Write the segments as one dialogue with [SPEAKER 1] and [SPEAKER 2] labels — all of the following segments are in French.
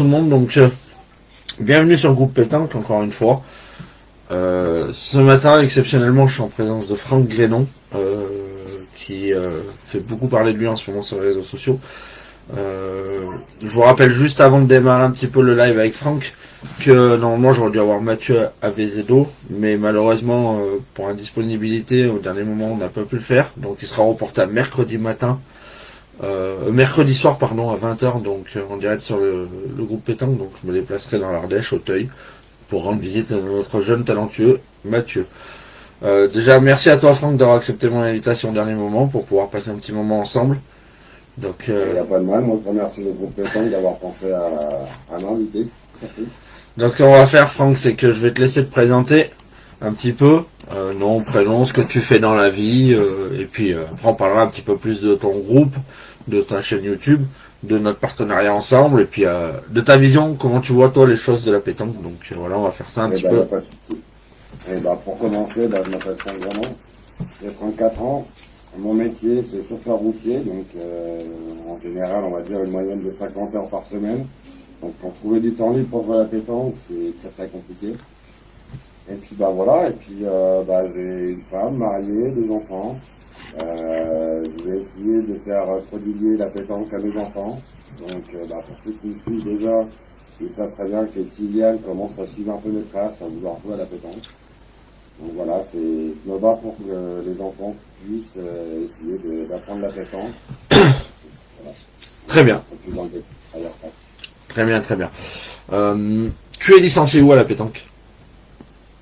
[SPEAKER 1] Tout le monde, donc bienvenue sur le groupe Pétanque encore une fois. Ce matin, exceptionnellement, je suis en présence de Franck Grénon, qui fait beaucoup parler de lui en ce moment sur les réseaux sociaux. Je vous rappelle juste avant de démarrer un petit peu le live avec Franck que normalement j'aurais dû avoir Mathieu Avezedo, mais malheureusement pour indisponibilité au dernier moment on n'a pas pu le faire, donc il sera reporté à mercredi matin. Mercredi soir pardon à 20h, donc en direct sur le groupe Pétanque. Donc je me déplacerai dans l'Ardèche, Auteuil, pour rendre visite à notre jeune talentueux Mathieu. Déjà merci à toi Franck d'avoir accepté mon invitation au dernier moment pour pouvoir passer un petit moment ensemble. Donc
[SPEAKER 2] il n'y a pas de mal, moi je remercie le groupe Pétanque d'avoir pensé à m'inviter.
[SPEAKER 1] Donc ce qu'on va faire Franck, c'est que je vais te laisser te présenter un petit peu, nom, prénom, ce que tu fais dans la vie, et puis après on parlera un petit peu plus de ton groupe, de ta chaîne YouTube, de notre partenariat ensemble, et puis de ta vision, comment tu vois toi les choses de la pétanque. Donc voilà, on va faire ça un petit peu.
[SPEAKER 2] Pour commencer, je m'appelle Franck Grénon, j'ai 34 ans, mon métier c'est chauffeur routier, donc en général on va dire une moyenne de 50 heures par semaine. Donc pour trouver du temps libre pour jouer à la pétanque, c'est très très compliqué. Et puis voilà, et puis j'ai une femme mariée, 2 enfants. Je vais essayer de faire prodiguer la pétanque à mes enfants. Donc pour ceux qui me suivent déjà, ils savent très bien que Kylian commence à suivre un peu mes traces, à vouloir jouer à la pétanque. Donc voilà, je me bats pour que les enfants puissent essayer d'apprendre la pétanque. Voilà.
[SPEAKER 1] Très bien. Très bien, très bien. Tu es licencié où à la pétanque?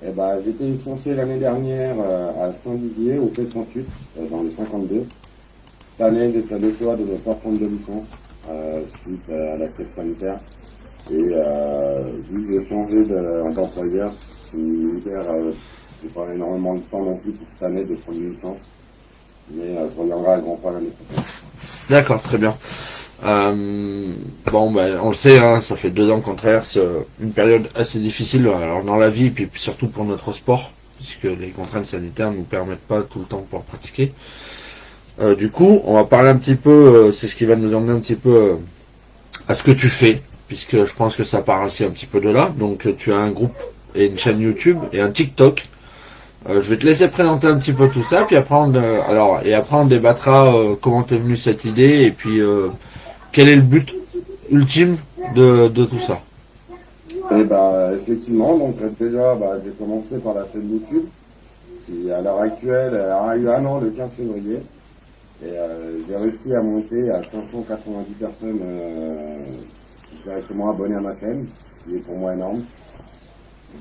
[SPEAKER 2] J'ai été licencié l'année dernière à Saint-Dizier, au P38, dans le 52. Cette année, j'ai fait le choix de ne pas prendre de licence suite à la crise sanitaire. Et vu que j'ai changé d'employeur, j'ai pas énormément de temps non plus pour cette année de prendre une licence. Mais je reviendrai à grand pas l'année prochaine.
[SPEAKER 1] D'accord, très bien. On le sait, hein, ça fait 2 ans qu'on traverse une période assez difficile, alors dans la vie, et puis surtout pour notre sport, puisque les contraintes sanitaires ne nous permettent pas tout le temps de pouvoir pratiquer. Du coup, on va parler un petit peu, c'est ce qui va nous emmener un petit peu à ce que tu fais, puisque je pense que ça part aussi un petit peu de là. Donc tu as un groupe et une chaîne YouTube et un TikTok. Je vais te laisser présenter un petit peu tout ça, puis après on débattra comment t'es venue cette idée, et puis quel est le but ultime de tout ça.
[SPEAKER 2] Effectivement, donc déjà j'ai commencé par la chaîne YouTube, qui à l'heure actuelle a eu 1 an le 15 février, et j'ai réussi à monter à 590 personnes directement abonnées à ma chaîne, ce qui est pour moi énorme,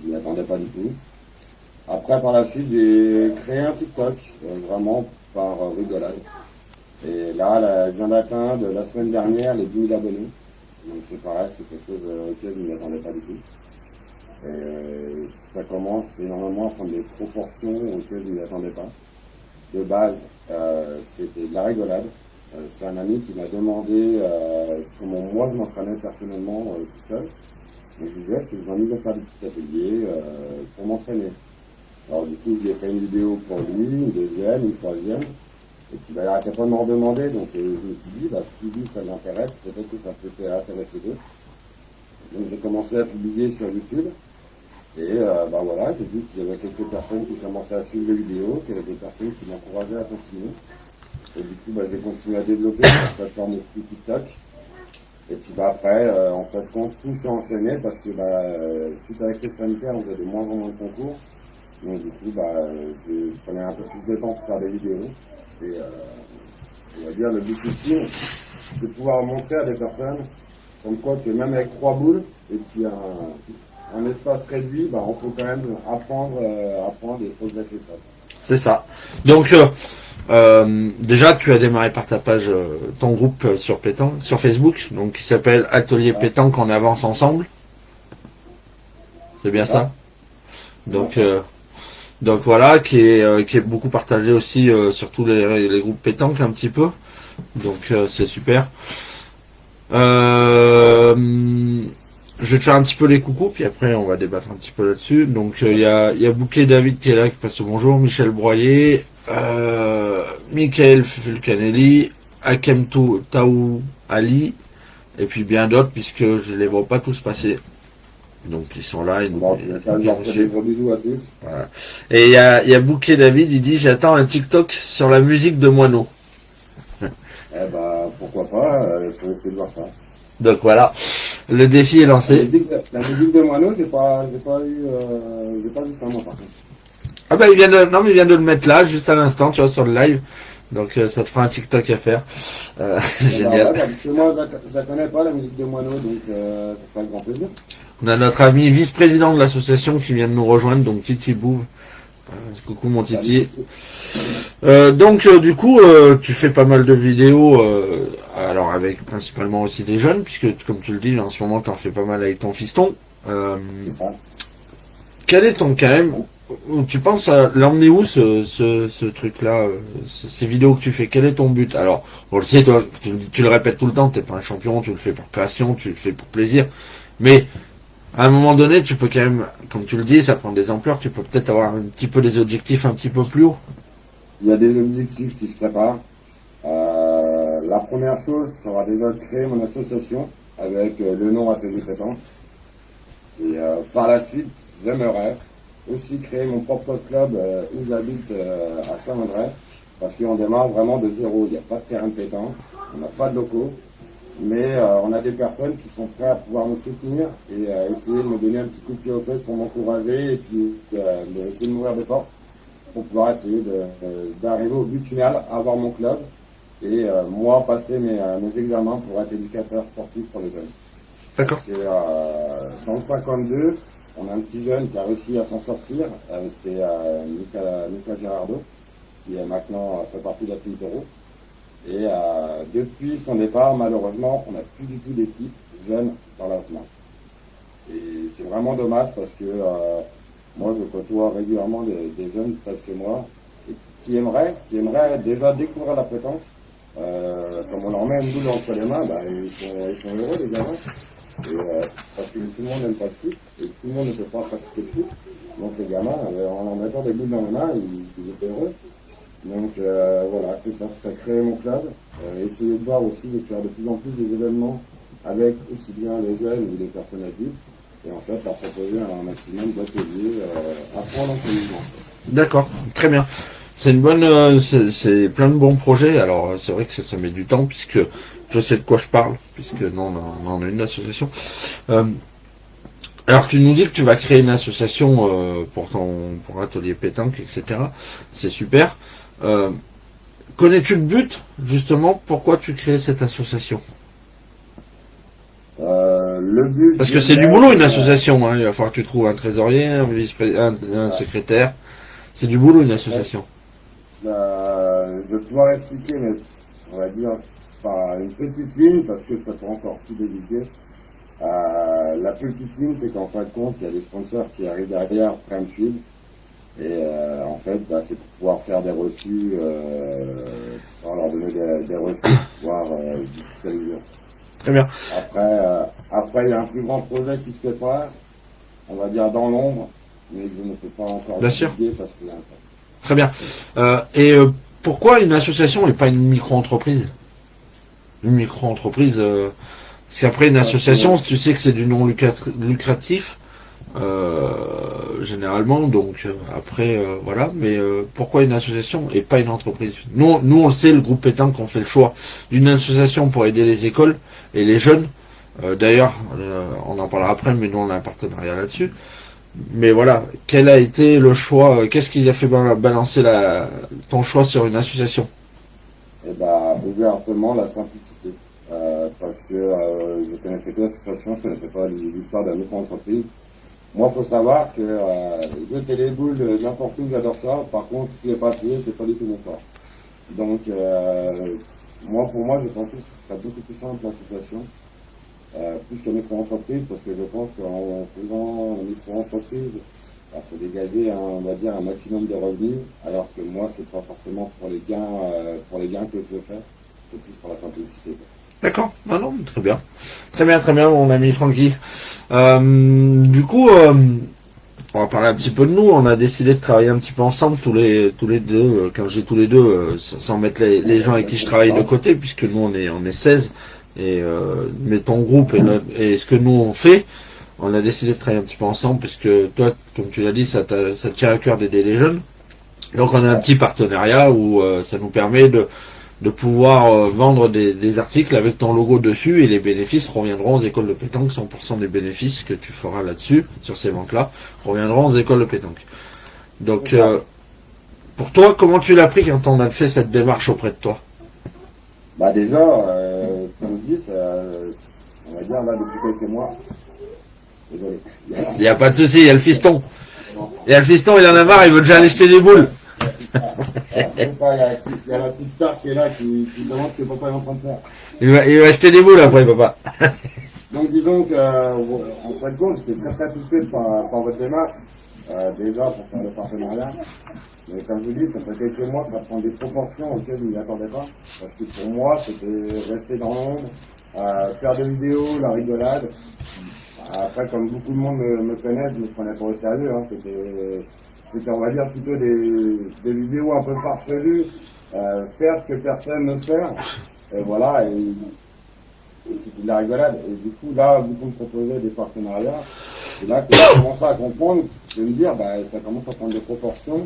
[SPEAKER 2] je n'y attendais pas du tout. Après, par la suite, j'ai créé un TikTok, vraiment par rigolade. Et là, je viens d'atteindre la semaine dernière les 10 000 abonnés. Donc c'est pareil, c'est quelque chose auquel je ne m'attendais pas du tout. Et ça commence énormément à prendre des proportions auxquelles je ne m'y attendais pas. De base, c'était de la rigolade. C'est un ami qui m'a demandé comment moi je m'entraînais personnellement tout seul. Donc je disais, c'est que j'ai envie de faire des petits ateliers pour m'entraîner. Alors du coup, j'ai fait une vidéo pour lui, une deuxième, une troisième. Et puis il n'arrêtait pas de m'en demander, donc je me suis dit, si lui ça l'intéresse, peut-être que ça peut intéresser d'autres. Donc j'ai commencé à publier sur YouTube, et voilà, j'ai vu qu'il y avait quelques personnes qui commençaient à suivre les vidéos, qu'il y avait des personnes qui m'encourageaient à continuer. Et du coup, j'ai continué à développer cette plateforme de TikTok. Et puis après, en fait, quand tout s'est enchaîné, parce que suite à la crise sanitaire, on faisait de moins en moins de concours. Donc du coup, je prenais un peu plus de temps pour faire des vidéos. Et on va dire le but ici, c'est de pouvoir montrer à des personnes comme quoi que même avec 3 boules et puis un espace réduit, on peut quand même apprendre et progresser ça.
[SPEAKER 1] C'est ça. Donc déjà tu as démarré par ta page, ton groupe sur pétanque, sur Facebook, donc qui s'appelle Atelier Pétanque en avance ensemble. C'est bien ça. Donc voilà, qui est beaucoup partagé aussi sur tous les groupes pétanque un petit peu. Donc c'est super. Je vais te faire un petit peu les coucous, puis après on va débattre un petit peu là-dessus. Donc il y a Bouquet David qui est là, qui passe le bonjour, Michel Broyer, Michael Fulcanelli, Hakem Taou Ali, Et puis bien d'autres, puisque je les vois pas tous passer. Donc ils sont là.
[SPEAKER 2] Bon, je vais leur faire des gros bisous à tous.
[SPEAKER 1] Voilà. Et il y a Bouquet David, il dit j'attends un TikTok sur la musique de Moineau.
[SPEAKER 2] Eh ben, pourquoi pas, faut essayer de voir ça.
[SPEAKER 1] Donc voilà, le défi est lancé.
[SPEAKER 2] La musique de Moineau, j'ai pas vu ça, moi, par contre.
[SPEAKER 1] Ah bah il vient de le mettre là, juste à l'instant, tu vois, sur le live. Donc ça te fera un TikTok à faire. C'est génial.
[SPEAKER 2] Ouais, parce que moi, je la connais pas, la musique de Moineau, donc ça sera avec grand plaisir.
[SPEAKER 1] On a notre ami vice-président de l'association qui vient de nous rejoindre, donc Titi Bouve. Coucou mon Titi. Donc du coup, tu fais pas mal de vidéos, alors avec principalement aussi des jeunes, puisque comme tu le dis, en ce moment tu en fais pas mal avec ton fiston. Quel est ton quand même, tu penses à l'emmener où ce truc-là, ces vidéos que tu fais, quel est ton but? Alors, on le sait, toi, tu le répètes tout le temps, t'es pas un champion, tu le fais par passion, tu le fais pour plaisir, mais à un moment donné, tu peux quand même, comme tu le dis, ça prend des ampleurs, tu peux peut-être avoir un petit peu des objectifs un petit peu plus hauts.
[SPEAKER 2] Il y a des objectifs qui se préparent. La première chose sera déjà de créer mon association avec le nom Atelier Pétanque. Et par la suite, j'aimerais aussi créer mon propre club où j'habite à Saint-André, parce qu'on démarre vraiment de zéro. Il n'y a pas de terrain de pétanque, on n'a pas de locaux, mais on a des personnes qui sont prêtes à pouvoir me soutenir et essayer de me donner un petit coup de pied aux fesses pour m'encourager et puis essayer de m'ouvrir des portes pour pouvoir essayer d'arriver au but final, avoir mon club et moi passer mes examens pour être éducateur sportif pour les jeunes.
[SPEAKER 1] D'accord.
[SPEAKER 2] Parce que dans le 52, on a un petit jeune qui a réussi à s'en sortir, c'est Nicolas Girardot, qui est maintenant fait partie de la Team Taureau. Et depuis son départ, malheureusement, on n'a plus du tout d'équipe jeune dans la main. Et c'est vraiment dommage parce que moi, je côtoie régulièrement des jeunes près de chez moi et qui aimeraient déjà découvrir la pétanque. Comme on leur met une boule entre les mains, bah, ils sont heureux, les gamins. Et, parce que tout le monde n'aime pas le foot et tout le monde ne peut pas pratiquer le foot. Donc les gamins, en leur mettant des boules dans les mains, ils étaient heureux. Donc voilà, c'est ça, c'est créer mon club, essayer de voir aussi de faire de plus en plus des événements avec aussi bien les jeunes ou les personnes adultes, et en fait leur proposer un maximum d'ateliers à prendre en commun.
[SPEAKER 1] D'accord, très bien. C'est une bonne, c'est plein de bons projets. Alors c'est vrai que ça met du temps puisque je sais de quoi je parle, puisque non, on en a une association. Alors tu nous dis que tu vas créer une association pour Atelier Pétanque, etc. C'est super. Connais-tu le but, justement, pourquoi tu crées cette association?
[SPEAKER 2] Le but.
[SPEAKER 1] Parce que c'est du boulot une association, hein. Il va falloir que tu trouves un trésorier, un secrétaire. C'est du boulot une association.
[SPEAKER 2] Je vais pouvoir expliquer, mais on va dire par une petite ligne, parce que ça peut encore tout débuter. La petite ligne, c'est qu'en fin de compte, il y a des sponsors qui arrivent derrière, prennent fil. Et en fait, c'est pour pouvoir faire des reçus, pour leur donner des reçus, pour pouvoir digitaliser.
[SPEAKER 1] Très bien.
[SPEAKER 2] Après, il y a un plus grand projet qui se prépare, on va dire dans l'ombre, mais que je ne peux pas encore
[SPEAKER 1] expliquer
[SPEAKER 2] parce qu'il y a un temps.
[SPEAKER 1] Très bien. Pourquoi une association et pas une micro-entreprise? Une micro-entreprise, parce qu'après une association, tu sais que c'est du non lucratif. Généralement, donc après voilà, mais pourquoi une association et pas une entreprise? Nous on le sait, le groupe Pétanque, on fait le choix d'une association pour aider les écoles et les jeunes. D'ailleurs, on en parlera après, mais nous on a un partenariat là-dessus. Mais voilà, quel a été le choix? Qu'est-ce qui a fait balancer ton choix sur une association?
[SPEAKER 2] Eh ben, ouvertement la simplicité, parce que je connaissais pas l'association, je connaissais pas l'histoire de la micro-entreprise. Moi, faut savoir que jeter les boules n'importe où, j'adore ça. Par contre, ce qui est pas payé, c'est pas du tout mon corps. Donc, pour moi, je pensais que ce serait beaucoup plus simple l'association, plus que micro-entreprise, parce que je pense qu'en faisant une micro-entreprise, il faut dégager, on va dire, un maximum de revenus, alors que moi, c'est pas forcément pour les gains que je veux faire, c'est plus pour la simplicité.
[SPEAKER 1] D'accord, non, très bien. Très bien, mon ami Francky. Du coup, on va parler un petit peu de nous. On a décidé de travailler un petit peu ensemble, tous les deux. Quand j'ai tous les deux, sans mettre les gens avec qui je travaille de côté, puisque nous, on est 16. mais ton groupe et ce que nous on fait, on a décidé de travailler un petit peu ensemble parce que toi, comme tu l'as dit, ça te tient à cœur d'aider les jeunes. Donc on a un petit partenariat où ça nous permet de pouvoir vendre des articles avec ton logo dessus et les bénéfices reviendront aux écoles de pétanque. 100% des bénéfices que tu feras là-dessus, sur ces ventes-là, reviendront aux écoles de pétanque. Donc pour toi, comment tu l'as pris quand on a fait cette démarche auprès de toi?
[SPEAKER 2] Bah déjà, comme je dis, on va dire là depuis quelques mois. Désolé.
[SPEAKER 1] Il n'y a pas de souci, il y a le fiston. Il y a le fiston, il en a marre, il veut déjà aller jeter des boules.
[SPEAKER 2] Après ça, il y a la petite tarte qui est là qui demande ce que papa est en train de faire.
[SPEAKER 1] Il va acheter des boules après, papa.
[SPEAKER 2] Donc disons que, en fin de compte, j'étais très touché par votre démarche, déjà pour faire le partenariat. Mais comme je vous dis, ça fait quelques mois que ça prend des proportions auxquelles je ne m'y attendais pas. Parce que pour moi, c'était rester dans l'ombre, faire des vidéos, la rigolade. Après, comme beaucoup de monde me connaît, je ne me prenais pas au sérieux. Hein. C'était, on va dire, plutôt des vidéos un peu farfelues, faire ce que personne n'ose faire. Et voilà, et c'était de la rigolade. Et du coup, là, vu qu'on me proposait des partenariats, c'est là que j'ai commencé à comprendre, de me dire, bah, ça commence à prendre des proportions.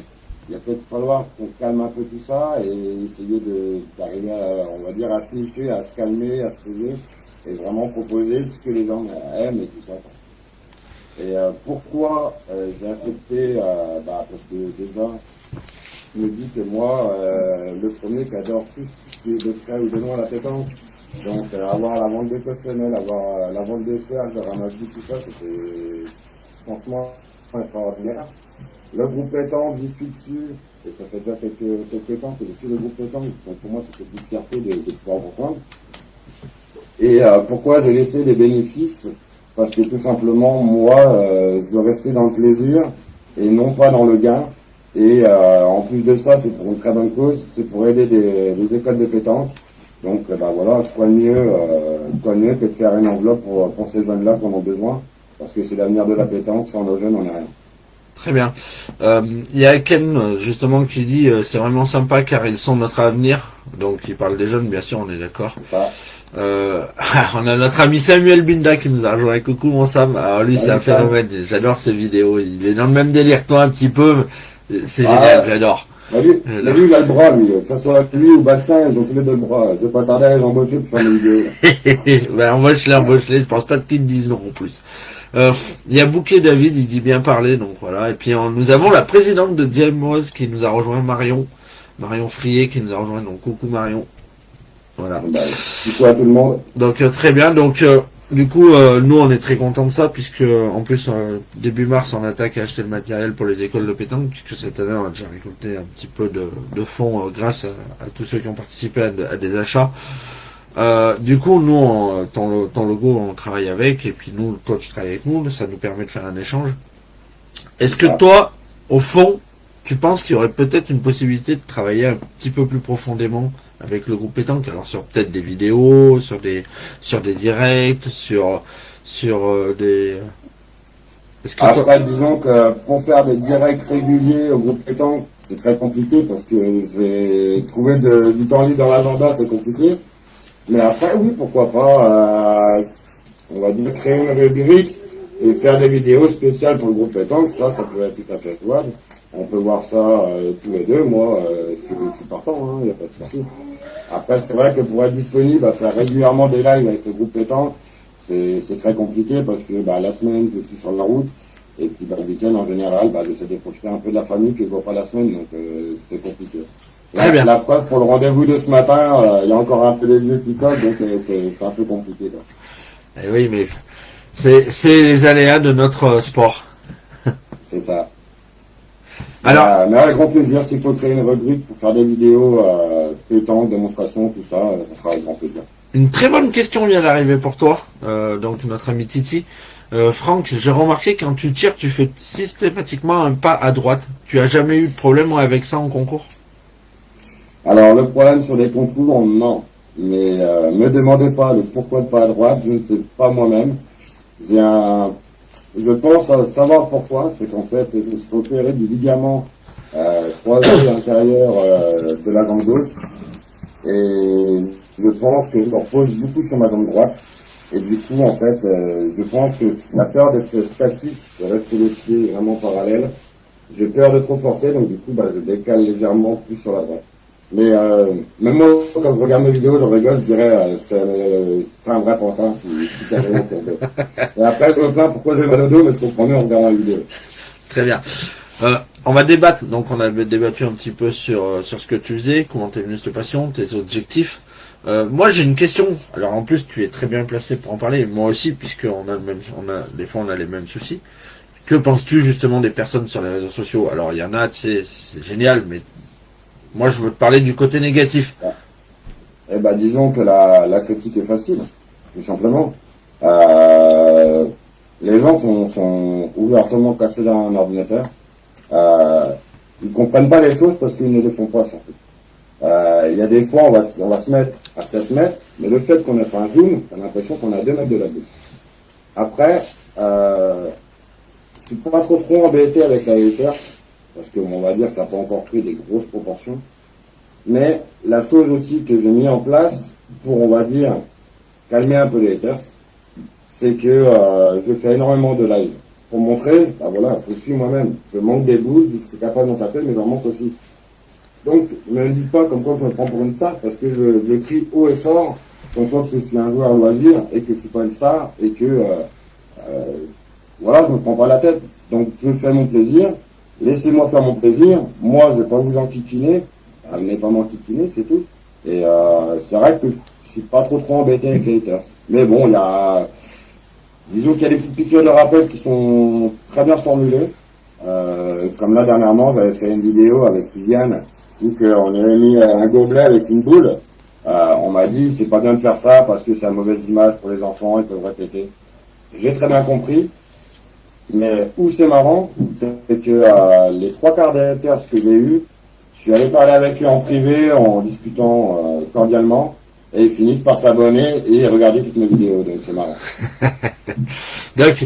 [SPEAKER 2] Il va peut-être falloir qu'on calme un peu tout ça et essayer d'arriver à, on va dire, à se lisser, à se calmer, à se poser et vraiment proposer ce que les gens aiment et tout ça. Et pourquoi j'ai accepté, parce que déjà, je me dis que moi, le premier qui adore tout ce qui est de près ou de loin la pétanque, donc avoir la vente de cautionnels, avoir la vente de cercles, de ramasse-boue, tout ça, c'était franchement extraordinaire. Le groupe pétanque, j'y suis dessus, et ça fait déjà quelques temps que je suis le groupe pétanque, donc pour moi c'était une fierté de pouvoir reprendre. Et pourquoi j'ai laissé des bénéfices? Parce que tout simplement, moi, je veux rester dans le plaisir et non pas dans le gain. Et en plus de ça, c'est pour une très bonne cause, c'est pour aider les écoles de pétanque. Donc voilà, quoi de mieux que de faire une enveloppe pour ces jeunes-là qu'on a besoin, parce que c'est l'avenir de la pétanque, sans nos jeunes, on n'a rien.
[SPEAKER 1] Très bien. Il y a Ken justement qui dit c'est vraiment sympa car ils sont notre avenir. Donc il parle des jeunes, bien sûr, on est d'accord. On a notre ami Samuel Binda qui nous a rejoint. Coucou mon Sam. Alors lui c'est un phénomène. J'adore ses vidéos. Il est dans le même délire que toi un petit peu. C'est génial, j'adore.
[SPEAKER 2] Lui, il a le bras, lui. Que ce soit lui ou Bastien, ils ont tous les deux le bras. Je vais pas tarder à les embaucher pour faire des vidéos.
[SPEAKER 1] embauche-les. Je pense pas qu'ils te disent non en plus. Il y a Bouquet David, il dit bien parler, donc voilà. Et puis nous avons la présidente de Diamose qui nous a rejoint, Marion Frier qui nous a rejoint, donc coucou Marion. Voilà.
[SPEAKER 2] Coucou à tout le monde.
[SPEAKER 1] Donc très bien, donc du coup nous on est très contents de ça puisque en plus début mars on attaque à acheter le matériel pour les écoles de pétanque puisque cette année on a déjà récolté un petit peu de fonds grâce à tous ceux qui ont participé à des achats. Du coup, nous, ton logo, on travaille avec, et puis nous, toi, tu travailles avec nous, ça nous permet de faire un échange. Est-ce que toi, au fond, tu penses qu'il y aurait peut-être une possibilité de travailler un petit peu plus profondément avec le groupe pétanque, alors sur peut-être des vidéos, sur des directs, sur des...
[SPEAKER 2] Après, disons que pour faire des directs réguliers au groupe pétanque, c'est très compliqué parce que j'ai trouvé du temps libre dans l'agenda, c'est compliqué. Mais après, oui, pourquoi pas, on va dire, créer une rubrique et faire des vidéos spéciales pour le groupe pétanque, ça peut être tout à fait jouable. On peut voir ça tous les deux, moi, je suis partant, il n'y a pas de souci. Après, c'est vrai que pour être disponible à faire régulièrement des lives avec le groupe pétanque, c'est très compliqué parce que la semaine, je suis sur la route, et puis le week-end, en général, j'essaie de profiter un peu de la famille que je vois pas la semaine, donc c'est compliqué.
[SPEAKER 1] Très bien.
[SPEAKER 2] La preuve, pour le rendez-vous de ce matin, il y a encore un peu les yeux qui collent, donc c'est un peu compliqué. Là.
[SPEAKER 1] Et oui, mais c'est les aléas de notre sport.
[SPEAKER 2] C'est ça.
[SPEAKER 1] Alors,
[SPEAKER 2] mais avec grand plaisir, s'il faut créer une rubrique pour faire des vidéos pétanque, démonstration, tout ça, ça sera avec grand plaisir.
[SPEAKER 1] Une très bonne question vient d'arriver pour toi, donc notre ami Titi. Franck, j'ai remarqué quand tu tires, tu fais systématiquement un pas à droite. Tu as jamais eu de problème avec ça en concours?
[SPEAKER 2] Alors, le problème sur les concours, non. Mais me demandez pas le pourquoi de pas à droite, je ne sais pas moi-même. Je pense savoir pourquoi, c'est qu'en fait, je suis opéré du ligament croisé intérieur de la jambe gauche. Et je pense que je me repose beaucoup sur ma jambe droite. Et du coup, en fait, je pense que la peur d'être statique, de rester le pied vraiment parallèle, j'ai peur de trop forcer, donc du coup, je décale légèrement plus sur la droite. Mais même moi, quand je regarde mes vidéos, je rigole, je dirais, c'est un vrai pantin qui carrément courbé. Et après, je me plains pourquoi j'ai mal au dos, mais je comprends mieux en regardant la vidéo.
[SPEAKER 1] Très bien. On va débattre, donc on a débattu un petit peu sur ce que tu faisais, comment t'es venu cette passion, tes objectifs. Moi j'ai une question. Alors en plus tu es très bien placé pour en parler, moi aussi puisque des fois on a les mêmes soucis. Que penses-tu justement des personnes sur les réseaux sociaux? Alors il y en a, tu sais, c'est génial, mais moi je veux te parler du côté négatif.
[SPEAKER 2] Eh ben disons que la critique est facile, tout simplement. Les gens sont ouvertement cachés dans un ordinateur. Ils comprennent pas les choses parce qu'ils ne les font pas surtout. Il y a des fois, on va se mettre à 7 mètres, mais le fait qu'on ait fait un zoom, on a l'impression qu'on a 2 mètres de la bouche. Après, je suis pas trop embêté avec la hauteur, parce qu'on va dire que ça n'a pas encore pris des grosses proportions. Mais la chose aussi que j'ai mis en place pour, on va dire, calmer un peu les haters, c'est que je fais énormément de live. Pour montrer, voilà, je suis moi-même. Je manque des bouts, je suis capable d'en taper, mais j'en manque aussi. Donc, ne me dites pas comme quoi je me prends pour une star, parce que je crie haut et fort, comme quoi je suis un joueur loisir, et que je suis pas une star, et que, voilà, je me prends pas la tête. Donc, je fais mon plaisir, laissez-moi faire mon plaisir, moi, je vais pas vous enquiquiner, venez pas m'enquiquiner, c'est tout. Et c'est vrai que je suis pas trop embêté avec les haters. Mais bon, disons qu'il y a des petites piqûres de rappel qui sont très bien formulées. Comme là, dernièrement, j'avais fait une vidéo avec Viviane, où on avait mis un gobelet avec une boule. On m'a dit, c'est pas bien de faire ça parce que c'est une mauvaise image pour les enfants, ils peuvent répéter. J'ai très bien compris. Mais où c'est marrant, c'est que les 3 quarts des haters que j'ai eu, je suis allé parler avec eux en privé, en discutant cordialement, et ils finissent par s'abonner et regarder toutes mes vidéos, donc c'est marrant.
[SPEAKER 1] Donc,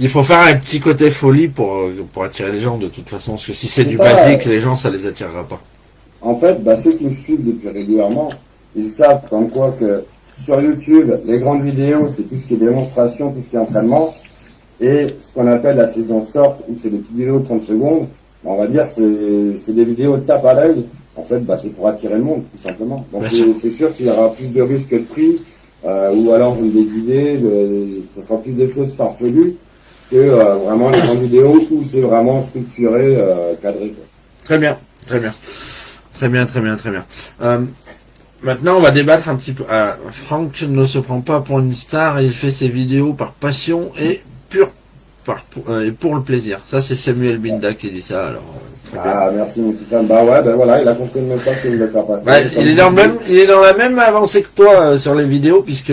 [SPEAKER 1] il faut faire un petit côté folie pour attirer les gens de toute façon, parce que si c'est du basique, les gens, ça les attirera pas.
[SPEAKER 2] En fait, ceux qui me suivent depuis régulièrement, ils savent comme quoi que sur YouTube, les grandes vidéos, c'est tout ce qui est démonstration, tout ce qui est entraînement, et ce qu'on appelle la saison short, où c'est des petites vidéos de 30 secondes, on va dire c'est des vidéos de tape à l'œil. En fait, c'est pour attirer le monde, tout simplement. Donc c'est sûr qu'il y aura plus de risques que de prix, ou alors je vais me déguiser, ce sera plus des choses farfelues que vraiment les grandes vidéos où c'est vraiment structuré, cadré. Quoi.
[SPEAKER 1] Très bien, très bien. Très bien, très bien, très bien. Maintenant, on va débattre un petit peu. Franck ne se prend pas pour une star, il fait ses vidéos par passion et pour le plaisir. Ça, c'est Samuel Binda qui dit ça. Alors,
[SPEAKER 2] merci mon petit Sam. Voilà, il a compris même pas qu'il ne faire passer.
[SPEAKER 1] Il est dans la même avancée que toi sur les vidéos, puisque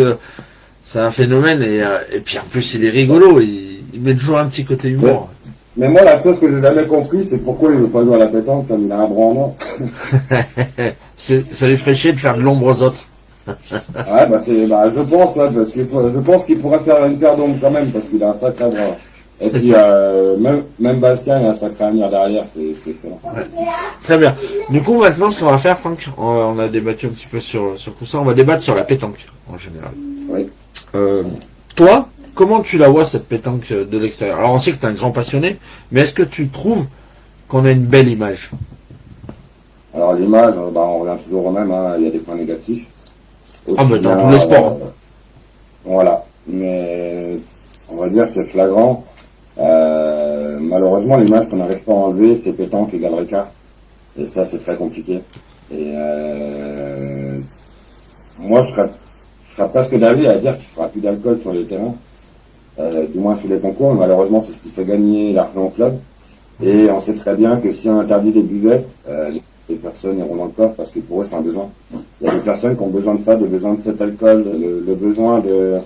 [SPEAKER 1] c'est un phénomène et puis en plus il est rigolo. Il met toujours un petit côté humour.
[SPEAKER 2] Mais moi, la chose que j'ai jamais compris, c'est pourquoi il veut pas jouer à la pétanque, ça me a un bras en or.
[SPEAKER 1] Ça lui ferait chier de faire de l'ombre aux autres.
[SPEAKER 2] Je pense, parce que je pense qu'il pourrait faire une paire d'ombre quand même, parce qu'il a un sacré bras. Et puis, même Bastien, il a un sacré avenir derrière, c'est excellent.
[SPEAKER 1] Ouais. Très bien. Du coup, maintenant, ce qu'on va faire, Franck, on a débattu un petit peu sur tout ça, on va débattre sur la pétanque, en général.
[SPEAKER 2] Oui.
[SPEAKER 1] Toi, comment tu la vois, cette pétanque de l'extérieur? Alors, on sait que tu es un grand passionné, mais est-ce que tu trouves qu'on a une belle image?
[SPEAKER 2] Alors, l'image, on revient toujours au même, il y a des points négatifs.
[SPEAKER 1] Aussi dans tous les sports.
[SPEAKER 2] Voilà. Mais, on va dire, c'est flagrant. Malheureusement, l'image qu'on n'arrive pas à enlever, c'est pétanque égale Ricard. Et ça, c'est très compliqué. Et moi, je serais presque d'avis à dire qu'il ne fera plus d'alcool sur les terrains, du moins sur les concours. Malheureusement, c'est ce qui fait gagner l'argent au club. Et on sait très bien que si on interdit les buvettes, les personnes iront dans le coffre parce que pour eux, c'est un besoin. Il y a des personnes qui ont besoin de ça, de besoin de cet alcool, le besoin de,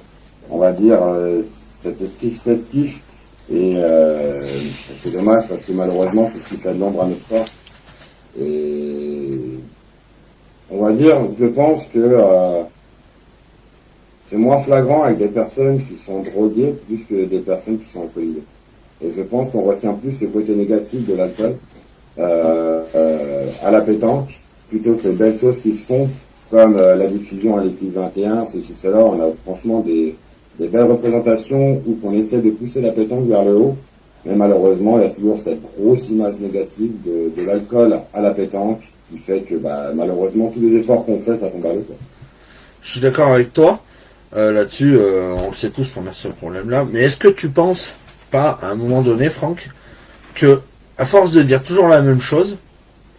[SPEAKER 2] on va dire, cet esprit festif. Et c'est dommage parce que malheureusement, c'est ce qui fait de l'ombre à notre sport. Et on va dire, je pense que c'est moins flagrant avec des personnes qui sont droguées plus que des personnes qui sont alcoolisées. Et je pense qu'on retient plus ce côté négatif de l'alcool à la pétanque plutôt que les belles choses qui se font comme la diffusion à l'équipe 21, ceci, cela, on a franchement des belles représentations où on essaie de pousser la pétanque vers le haut. Mais malheureusement, il y a toujours cette grosse image négative de l'alcool à la pétanque qui fait que malheureusement tous les efforts qu'on fait, ça tombe à l'eau.
[SPEAKER 1] Je suis d'accord avec toi. Là-dessus, on le sait tous qu'on a ce problème-là. Mais est-ce que tu penses pas, à un moment donné, Franck, que à force de dire toujours la même chose,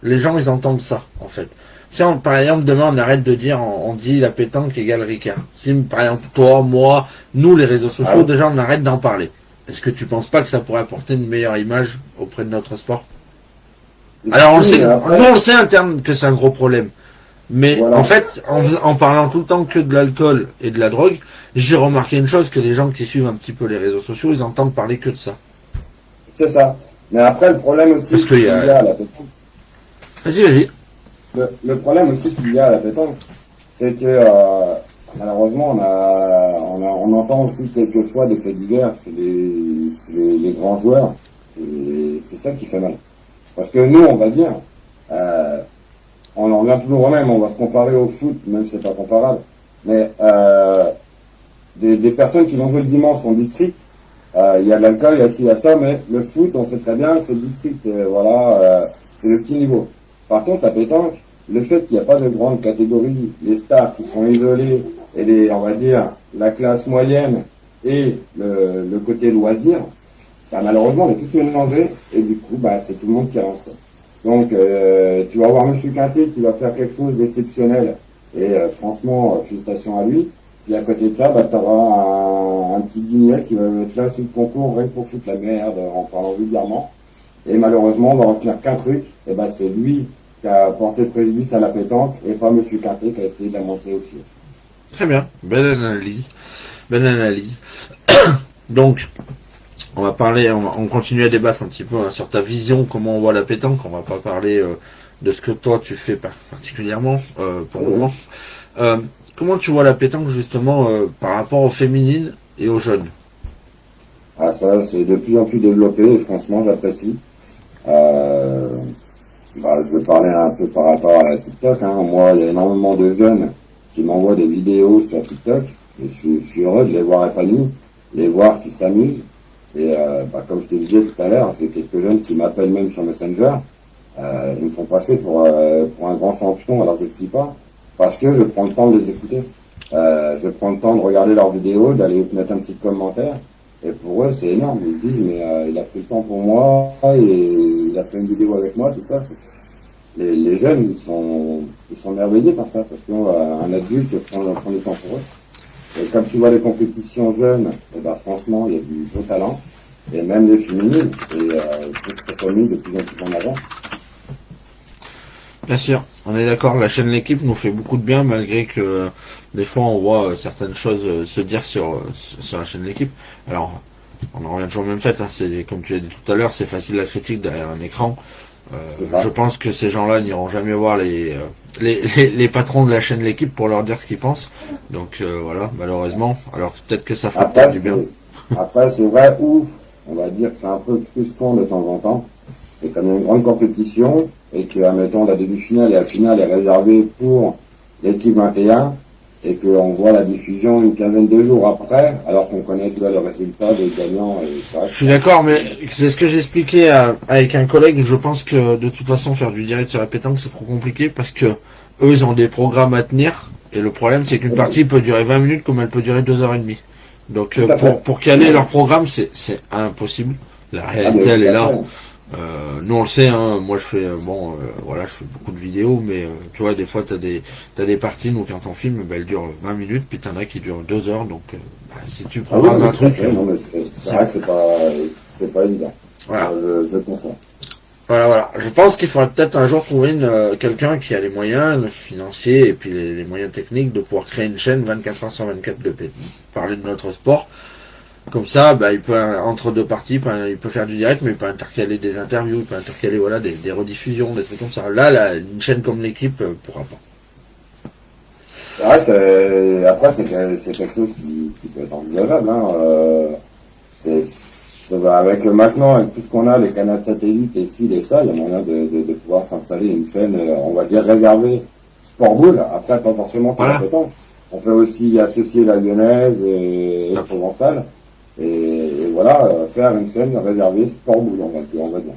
[SPEAKER 1] les gens ils entendent ça, en fait. Si par exemple demain on arrête de dire, on dit la pétanque égale Ricard. Si par exemple toi, moi, nous les réseaux sociaux, déjà on arrête d'en parler. Est-ce que tu penses pas que ça pourrait apporter une meilleure image auprès de notre sport? Alors on le sait interne que c'est un gros problème. Mais voilà. En fait, en parlant tout le temps que de l'alcool et de la drogue, j'ai remarqué une chose, que les gens qui suivent un petit peu les réseaux sociaux, ils entendent parler que de ça.
[SPEAKER 2] C'est ça. Mais après, le problème aussi qu'il y a à la pétanque.
[SPEAKER 1] Vas-y.
[SPEAKER 2] Le problème aussi qu'il y a à la pétanque, c'est que malheureusement, on entend aussi quelquefois des faits divers chez les grands joueurs. Et c'est ça qui fait mal. Parce que nous, on va dire, on en revient toujours au même, on va se comparer au foot, même si c'est pas comparable. Mais des personnes qui vont jouer le dimanche en district, il y a de l'alcool, il y a ci, il y a ça, mais le foot, on sait très bien que c'est le district, c'est le petit niveau. Par contre, la pétanque, le fait qu'il n'y a pas de grande catégorie, les stars qui sont isolés, et on va dire, la classe moyenne et le côté loisir, malheureusement, on est tous mélangés, et du coup, c'est tout le monde qui avance. Donc, tu vas avoir M. Quintet qui va faire quelque chose d'exceptionnel, et franchement, félicitations à lui. Puis à côté de ça, tu auras un petit guignol qui va être là sur le concours, rien pour foutre la merde, en parlant vulgairement. Et malheureusement, on va retenir qu'un truc, et c'est lui qui a porté préjudice à la pétanque, et pas M. Quintet qui a essayé de la montrer aussi.
[SPEAKER 1] Très bien, belle analyse. Donc, on va parler, on continue à débattre un petit peu sur ta vision, comment on voit la pétanque. On va pas parler de ce que toi tu fais particulièrement pour le moment. Comment tu vois la pétanque justement par rapport aux féminines et aux jeunes?
[SPEAKER 2] Ça, c'est de plus en plus développé et franchement, j'apprécie. Je vais parler un peu par rapport à la TikTok. Moi, il y a énormément de jeunes qui m'envoient des vidéos sur TikTok et je suis heureux de les voir épanouis, les voir qui s'amusent. Et comme je te disais tout à l'heure, c'est quelques jeunes qui m'appellent même sur Messenger. Ils me font passer pour un grand champion alors que je ne suis pas. Parce que je prends le temps de les écouter. Je prends le temps de regarder leurs vidéos, d'aller mettre un petit commentaire. Et pour eux, c'est énorme. Ils se disent, mais il a pris le temps pour moi, et il a fait une vidéo avec moi, tout ça. Les jeunes, ils sont merveillés par ça, parce qu'un adulte prend du temps pour eux. Et comme tu vois les compétitions jeunes, franchement, il y a du beau talent. Et même les féminines. Et il faut que ça soit mis de plus en plus en avant.
[SPEAKER 1] Bien sûr, on est d'accord, la chaîne L'équipe nous fait beaucoup de bien, malgré que des fois on voit certaines choses se dire sur la chaîne L'équipe. Alors, on en revient toujours au même fait, c'est comme tu l'as dit tout à l'heure, c'est facile la critique derrière un écran. Je pense que ces gens-là n'iront jamais voir les patrons de la chaîne L'équipe pour leur dire ce qu'ils pensent. Donc voilà, malheureusement. Alors peut-être que ça fera peut-être du bien.
[SPEAKER 2] Après, c'est vrai, où on va dire que c'est un peu frustrant de temps en temps. C'est comme une grande compétition, et que, admettons, la demi-finale et la finale est réservée pour l'équipe 21, et qu'on voit la diffusion une quinzaine de jours après, alors qu'on connaît déjà le résultat des gagnants.
[SPEAKER 1] Je suis d'accord, mais c'est ce que j'expliquais avec un collègue. Je pense que de toute façon, faire du direct sur la pétanque, c'est trop compliqué, parce que eux, ils ont des programmes à tenir, et le problème, c'est qu'une partie peut durer 20 minutes comme elle peut durer 2h30. Donc, pour caler leur programme, c'est impossible. La réalité, elle est là. Nous on le sait, moi je fais je fais beaucoup de vidéos, mais tu vois, des fois t'as des parties, nous quand on filme, elles durent 20 minutes, puis t'en as qui durent 2 heures, donc si tu programmes un truc,
[SPEAKER 2] c'est vrai que c'est pas évident.
[SPEAKER 1] Voilà.
[SPEAKER 2] Je comprends.
[SPEAKER 1] Voilà. Je pense qu'il faudrait peut-être un jour trouver quelqu'un qui a les moyens financiers et puis les moyens techniques de pouvoir créer une chaîne 24h/24 de parler de notre sport. Comme ça, il peut, entre deux parties, il peut faire du direct, mais il peut intercaler des interviews, il peut intercaler des rediffusions, des trucs comme ça. Là, une chaîne comme L'équipe pourra pas.
[SPEAKER 2] C'est vrai après, c'est quelque chose qui peut être envisageable. Avec maintenant, avec tout ce qu'on a, les canaux de satellite et ci, et ça, il y a moyen de pouvoir s'installer une chaîne, on va dire, réservée sport boule. Après, pas forcément que
[SPEAKER 1] Voilà.
[SPEAKER 2] la pétanque. On peut aussi y associer la lyonnaise et le
[SPEAKER 1] Ah.
[SPEAKER 2] provençal. Et voilà, faire une scène réservée sport boule, on va dire.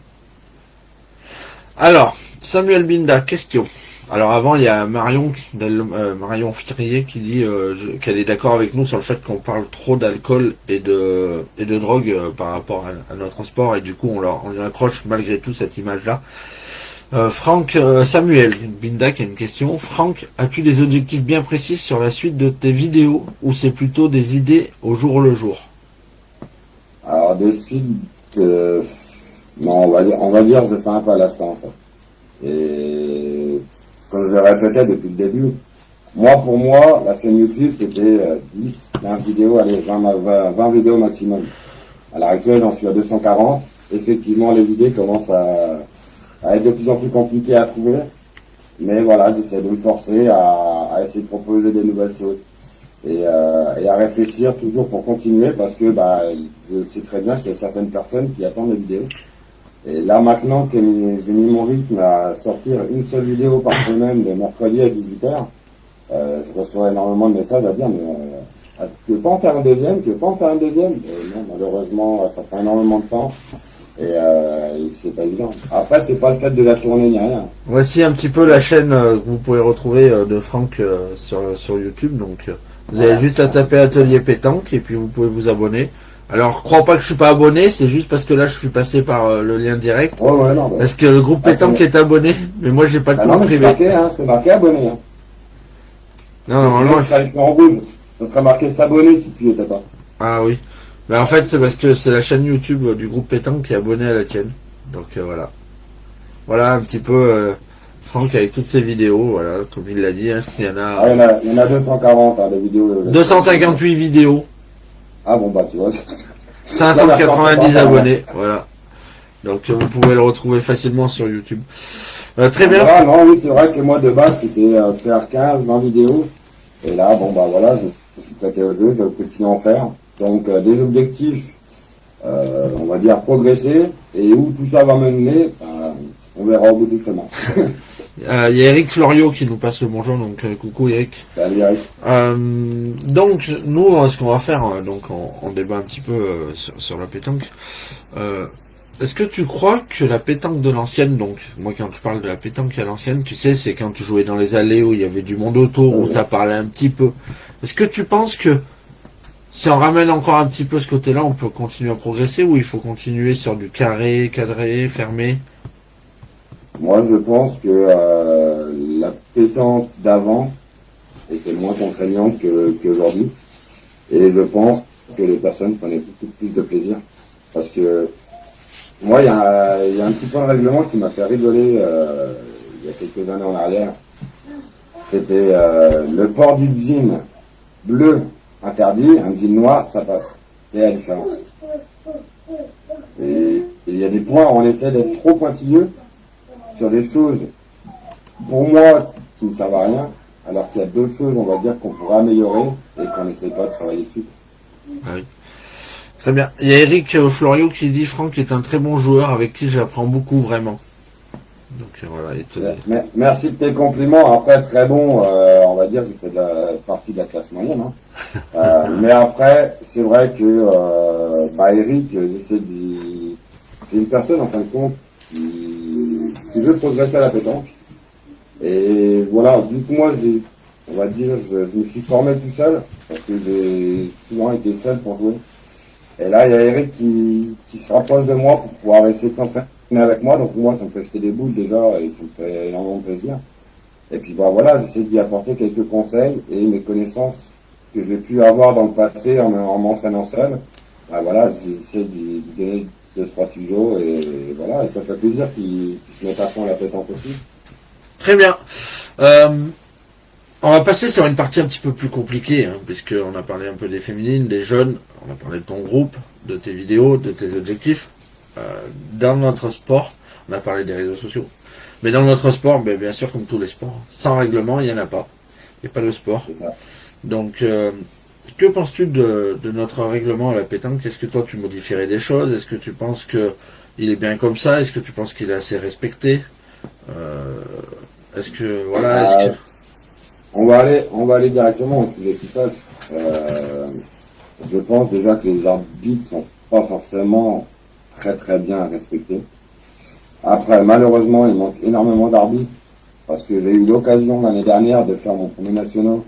[SPEAKER 1] Alors, Samuel Binda, question. Alors avant, il y a Marion Fitrier qui dit qu'elle est d'accord avec nous sur le fait qu'on parle trop d'alcool et de drogue par rapport à notre sport, et du coup on lui accroche malgré tout cette image-là. Samuel Binda qui a une question. Franck, as-tu des objectifs bien précis sur la suite de tes vidéos, ou c'est plutôt des idées au jour le jour?
[SPEAKER 2] Alors, de suite, non, on va dire, je fais un peu à l'instant, ça. Et, comme je le répétais depuis le début, pour moi, la chaîne YouTube, c'était 10, 15 vidéos, allez, 20 vidéos maximum. À l'heure actuelle, j'en suis à 240. Effectivement, les idées commencent à être de plus en plus compliquées à trouver. Mais voilà, j'essaie de me forcer à essayer de proposer des nouvelles choses. Et à réfléchir toujours pour continuer, parce que je sais très bien qu'il y a certaines personnes qui attendent les vidéos. Et là maintenant que j'ai mis mon rythme à sortir une seule vidéo par semaine le mercredi à 18h, je reçois énormément de messages à dire tu veux pas en faire un deuxième, tu veux pas en faire un deuxième? Non, malheureusement ça prend énormément de temps et c'est pas évident. Après c'est pas le fait de la tourner ni rien.
[SPEAKER 1] Voici un petit peu la chaîne que vous pouvez retrouver de Franck sur YouTube. Donc vous avez juste à taper Atelier Pétanque et puis vous pouvez vous abonner. Alors, crois pas que je suis pas abonné, c'est juste parce que là je suis passé par le lien direct.
[SPEAKER 2] Ouais, non,
[SPEAKER 1] parce que le groupe Pétanque est abonné, mais moi j'ai pas de compte privé.
[SPEAKER 2] C'est marqué abonné. Hein.
[SPEAKER 1] Non, normalement.
[SPEAKER 2] Ça serait en rouge. Ça serait marqué s'abonner si tu étais pas.
[SPEAKER 1] Ah oui. Mais en fait, c'est parce que c'est la chaîne YouTube du groupe Pétanque qui est abonnée à la tienne. Donc voilà. Voilà un petit peu Franck avec toutes ses vidéos. Voilà, comme il l'a dit, hein, il y en a.
[SPEAKER 2] Il y en a 240 des vidéos.
[SPEAKER 1] 258 vidéos.
[SPEAKER 2] Ah bon, tu vois.
[SPEAKER 1] 590 abonnés, voilà. Donc vous pouvez le retrouver facilement sur YouTube. Très bien.
[SPEAKER 2] Voilà, non, oui, c'est vrai que moi de base c'était faire 15, 20 vidéos. Et là, voilà, je suis prêté au jeu, je continue à en faire. Donc des objectifs, on va dire progresser, et où tout ça va me mener, on verra au bout du chemin.
[SPEAKER 1] Il y a Eric Florio qui nous passe le bonjour, donc coucou Eric.
[SPEAKER 2] Salut Eric.
[SPEAKER 1] Donc nous, ce qu'on va faire, donc on débat un petit peu sur la pétanque. Est-ce que tu crois que la pétanque de l'ancienne, donc moi quand tu parles de la pétanque à l'ancienne, tu sais, c'est quand tu jouais dans les allées où il y avait du monde autour, où ça parlait un petit peu. Est-ce que tu penses que si on ramène encore un petit peu ce côté-là, on peut continuer à progresser, ou il faut continuer sur du carré, cadré, fermé?
[SPEAKER 2] Moi, je pense que la pétanque d'avant était moins contraignante qu'aujourd'hui. Et je pense que les personnes prenaient beaucoup plus de plaisir. Parce que moi, il y a un petit point de règlement qui m'a fait rigoler il y a quelques années en arrière. C'était le port du jean bleu interdit, un jean noir, ça passe. Et la différence. Et il y a des points où on essaie d'être trop pointilleux sur des choses, pour moi, qui ne servent à rien, alors qu'il y a d'autres choses, on va dire, qu'on pourrait améliorer et qu'on n'essaie pas de travailler dessus.
[SPEAKER 1] Ah oui. Très bien. Il y a Eric Florio qui dit Franck est un très bon joueur avec qui j'apprends beaucoup vraiment. Donc voilà.
[SPEAKER 2] Merci de tes compliments. Après, très bon, on va dire que tu fais partie de la classe moyenne. Hein. Mais après, c'est vrai que Eric, c'est une personne en fin de compte qui veut progresser à la pétanque. Et voilà, du coup moi, on va dire, je me suis formé tout seul, parce que j'ai souvent été seul pour jouer. Et là, il y a Eric qui se rapproche de moi pour pouvoir essayer de s'entraîner avec moi. Donc moi, ça me fait jeter des boules déjà, et ça me fait énormément de plaisir. Et puis voilà, j'essaie d'y apporter quelques conseils et mes connaissances que j'ai pu avoir dans le passé en m'entraînant seul. Voilà, j'essaie d'y donner 2-3 tuyaux, et voilà, et ça fait plaisir qu'ils se mettent à fond à la pétanque aussi.
[SPEAKER 1] Très bien. On va passer sur une partie un petit peu plus compliquée, hein, puisqu'on a parlé un peu des féminines, des jeunes, on a parlé de ton groupe, de tes vidéos, de tes objectifs. Dans notre sport, on a parlé des réseaux sociaux. Mais dans notre sport, bien sûr, comme tous les sports, sans règlement, il n'y en a pas. Il n'y a pas de sport. Donc, que penses-tu de notre règlement à la pétanque? Est-ce que toi, tu modifierais des choses? Est-ce que tu penses qu'il est bien comme ça? Est-ce que tu penses qu'il est assez respecté? Est-ce que...
[SPEAKER 2] on va aller directement au sujet qui passe. Je pense déjà que les arbitres sont pas forcément très très bien respectés. Après, malheureusement, il manque énormément d'arbitres parce que j'ai eu l'occasion l'année dernière de faire mon premier national.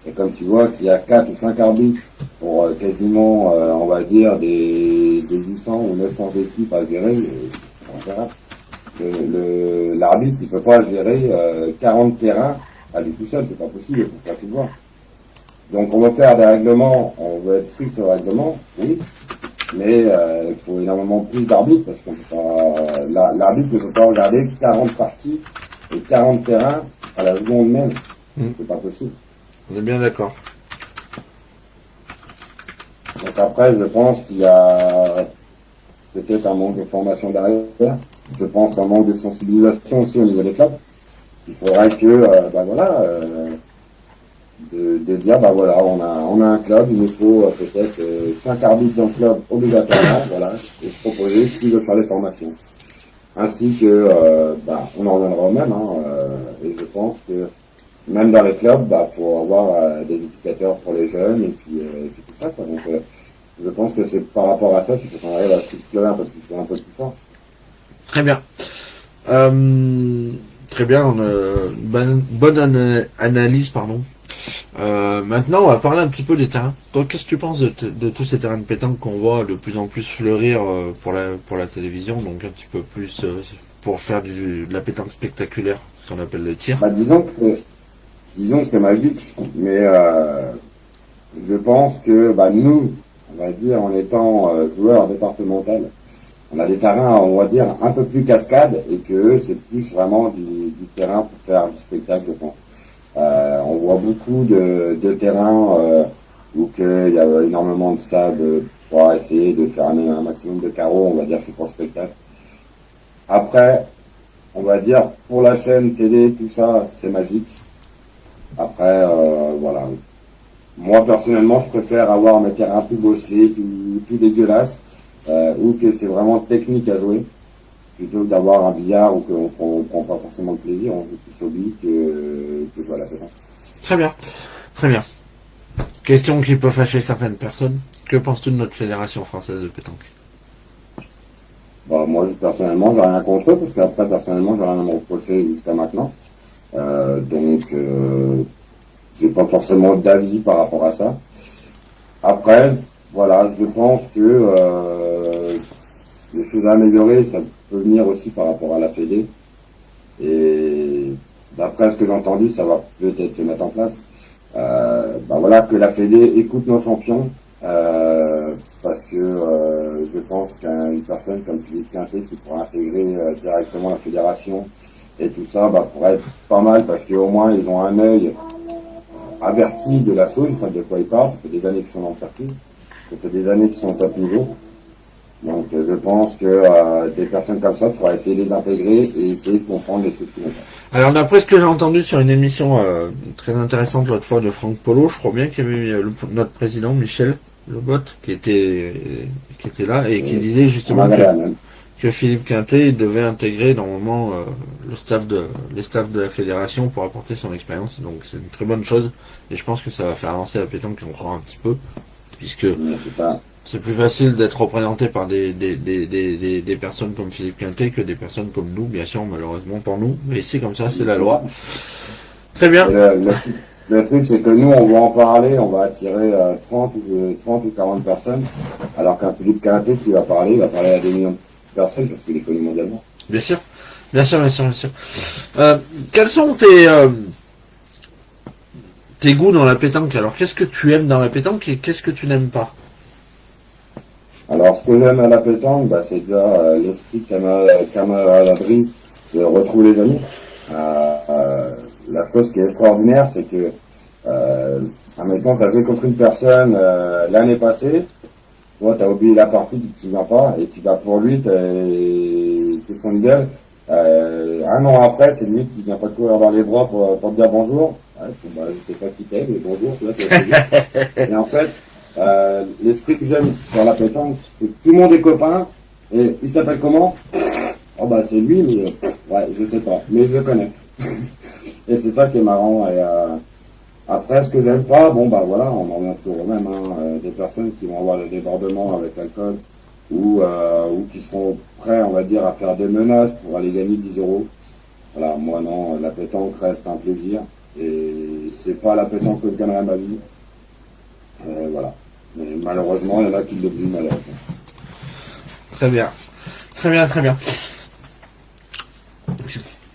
[SPEAKER 2] Et comme tu vois qu'il y a 4 ou 5 arbitres pour quasiment, on va dire, des 800 ou 900 équipes à gérer, c'est incroyable. L'arbitre, il peut pas gérer 40 terrains à lui tout seul, c'est pas possible, il faut faire tout voir. Donc on va faire des règlements, on va être strict sur le règlement, oui, mais il faut énormément plus d'arbitres parce qu'on peut pas, l'arbitre ne peut pas regarder 40 parties et 40 terrains à la seconde même, c'est pas possible.
[SPEAKER 1] On est bien d'accord.
[SPEAKER 2] Donc après, je pense qu'il y a peut-être un manque de formation derrière. Je pense un manque de sensibilisation aussi au niveau des clubs. Il faudrait que, de dire, on a un club, il nous faut peut-être 5 arbitres dans le club obligatoirement, voilà, et se proposer qui veut faire les formations. Ainsi que, on en reviendra au même, et je pense que même dans les clubs, faut avoir des éducateurs pour les jeunes et puis tout ça, quoi. Donc, je pense que c'est par rapport à ça qu'il faut qu'on arrive à structurer un peu plus fort.
[SPEAKER 1] Très bien. Très bien, bonne analyse, pardon. Maintenant, on va parler un petit peu des terrains. Donc, qu'est-ce que tu penses de tous ces terrains de pétanque qu'on voit de plus en plus fleurir pour la télévision, donc un petit peu plus pour faire de la pétanque spectaculaire, ce qu'on appelle le tir.
[SPEAKER 2] Disons que c'est magique, mais je pense que nous, on va dire, en étant joueurs départemental, on a des terrains, on va dire, un peu plus cascade, et que eux, c'est plus vraiment du terrain pour faire du spectacle, je pense. On voit beaucoup de terrains où il y a énormément de sable pour essayer de faire un maximum de carreaux, on va dire, c'est pour le spectacle. Après, on va dire, pour la chaîne télé, tout ça, c'est magique. Après, voilà. Moi, personnellement, je préfère avoir mes terrains plus bosselés, tout dégueulasse, ou que c'est vraiment technique à jouer, plutôt que d'avoir un billard ou qu'on prend pas forcément de plaisir, on joue plus au billes que jouer à la pétanque.
[SPEAKER 1] Très bien, très bien. Question qui peut fâcher certaines personnes. Que penses-tu de notre fédération française de pétanque?
[SPEAKER 2] Moi, personnellement, j'ai rien contre eux, parce qu'après, personnellement, j'ai rien à me reprocher jusqu'à maintenant. Donc, j'ai pas forcément d'avis par rapport à ça. Après, voilà, je pense que les choses à améliorer, ça peut venir aussi par rapport à la Fédé. Et d'après ce que j'ai entendu, ça va peut-être se mettre en place. Que la Fédé écoute nos champions, parce que je pense qu'une personne comme Philippe Quintet qui pourra intégrer directement la fédération et tout ça, pourrait être pas mal, parce qu'au moins ils ont un œil avertis de la chose, ils savent de quoi ils parlent, ça fait des années qu'ils sont dans le circuit, ça fait des années qu'ils sont au top niveau. Donc je pense que des personnes comme ça, il faudra essayer de les intégrer et essayer de comprendre les choses qui vont pas.
[SPEAKER 1] Alors d'après ce que j'ai entendu sur une émission très intéressante l'autre fois de Franck Polo, je crois bien qu'il y avait notre président Michel Lebot qui était là et qui disait justement que Philippe Quintet devait intégrer normalement les staffs de la fédération pour apporter son expérience. Donc c'est une très bonne chose et je pense que ça va faire avancer la pétanque encore un petit peu, puisque c'est plus facile d'être représenté par des personnes comme Philippe Quintet que des personnes comme nous, bien sûr, malheureusement pour nous, mais c'est comme ça, c'est la loi. Très bien.
[SPEAKER 2] Le truc, c'est que nous, on va en parler, on va attirer 30 ou 40 personnes, alors qu'un Philippe Quintet qui va parler à des millions de personnes, parce qu'il est connu mondialement.
[SPEAKER 1] Bien sûr. Quels sont tes goûts dans la pétanque? Alors, qu'est-ce que tu aimes dans la pétanque et qu'est-ce que tu n'aimes pas?
[SPEAKER 2] Alors, ce que j'aime à la pétanque, c'est déjà l'esprit camaraderie, de retrouver les amis. La chose qui est extraordinaire, c'est que, admettons, tu as joué contre une personne l'année passée, toi, tu as oublié la partie, tu te souviens pas, et puis pour lui, t'es son idole. Un an après, c'est lui qui vient pas te courir dans les bras pour te dire bonjour. Ouais, je sais pas qui t'es, mais bonjour, là, c'est bien. Et en fait, l'esprit que j'aime dans la pétanque, c'est que tout le monde est copain, et il s'appelle comment? C'est lui, mais ouais, je sais pas, mais je le connais. Et c'est ça qui est marrant, Après, ce que j'aime pas, bon bah voilà, on en revient toujours au même, hein, des personnes qui vont avoir des débordements avec l'alcool ou qui seront prêts, on va dire, à faire des menaces pour aller gagner 10 euros. Voilà, moi non, la pétanque reste un plaisir et c'est pas la pétanque que je gagnerai ma vie. Voilà. Mais malheureusement, il y en a qui le oublient malheureusement.
[SPEAKER 1] Très bien. Très bien, très bien.